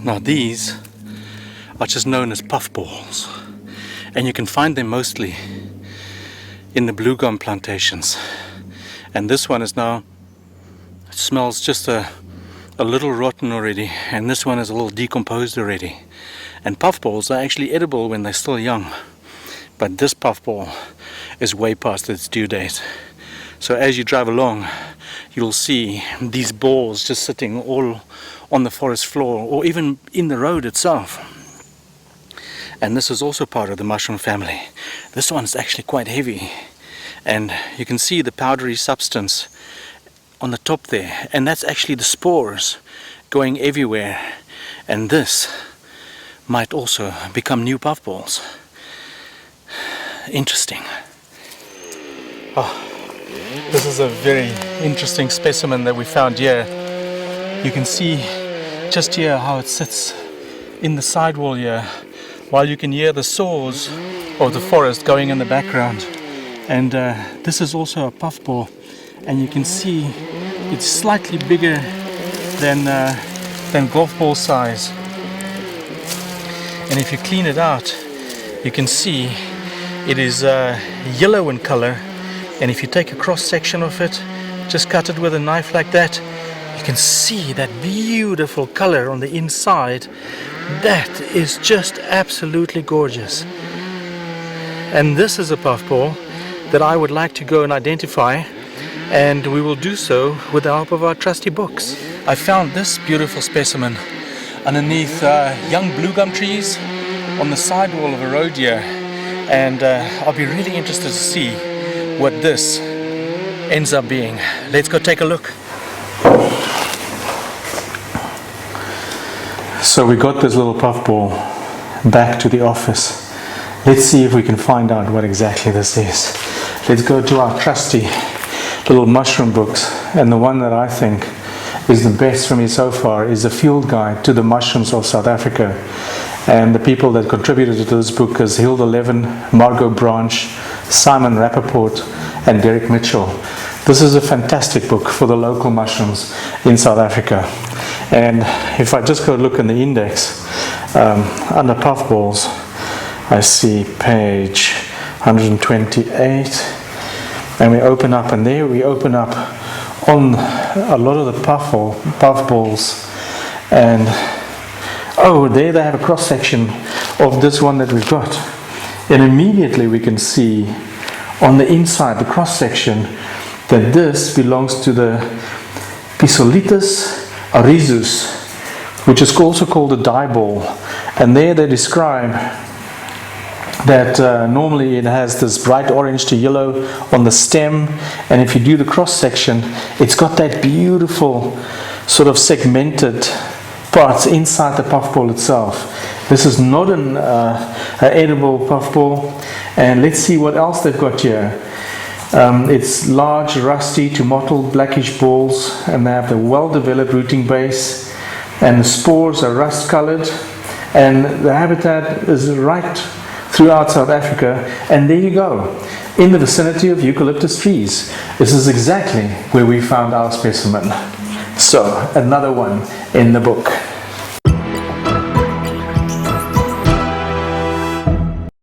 Now these are just known as puffballs, and you can find them mostly in the blue gum plantations. And this one is now, it smells just a little rotten already, and this one is a little decomposed already. And puffballs are actually edible when they're still young, but this puffball is way past its due date. So as you drive along, you'll see these balls just sitting all on the forest floor or even in the road itself. And this is also part of the mushroom family. This one's actually quite heavy, and you can see the powdery substance on the top there, and that's actually the spores going everywhere. And this might also become new puffballs. Interesting. Oh, this is a very interesting specimen that we found here. You can see just here how it sits in the sidewall here, while you can hear the saws of the forest going in the background. And this is also a puffball, and you can see it's slightly bigger than golf ball size. And if you clean it out, you can see it is yellow in color. And if you take a cross section of it, just cut it with a knife like that, you can see that beautiful color on the inside. That is just absolutely gorgeous. And this is a puffball that I would like to go and identify, and we will do so with the help of our trusty books. I found this beautiful specimen underneath young blue gum trees on the sidewall of a road here, and I'll be really interested to see what this ends up being. Let's go take a look. So we got this little puffball back to the office. Let's see if we can find out what exactly this is. Let's go to our trusty little mushroom books, and the one that I think is the best for me so far is a field guide to the mushrooms of South Africa. And the people that contributed to this book is Hilda Levin, Margot Branch, Simon Rappaport, and Derek Mitchell. This is a fantastic book for the local mushrooms in South Africa. And if I just go look in the index, under puffballs, I see page 128, and we open up, and there we open up on a lot of the puffballs, and oh, there they have a cross section of this one that we've got, and immediately we can see on the inside, the cross section, that this belongs to the Pisolitis arizus, which is also called a dye ball. And there they describe that normally it has this bright orange to yellow on the stem, and if you do the cross section, it's got that beautiful sort of segmented parts inside the puffball itself. This is not an edible puffball. And let's see what else they've got here. It's large, rusty to mottled blackish balls, and they have the well-developed rooting base, and the spores are rust-colored, and the habitat is right throughout South Africa. And there you go, in the vicinity of eucalyptus trees. This is exactly where we found our specimen. So, another one in the book.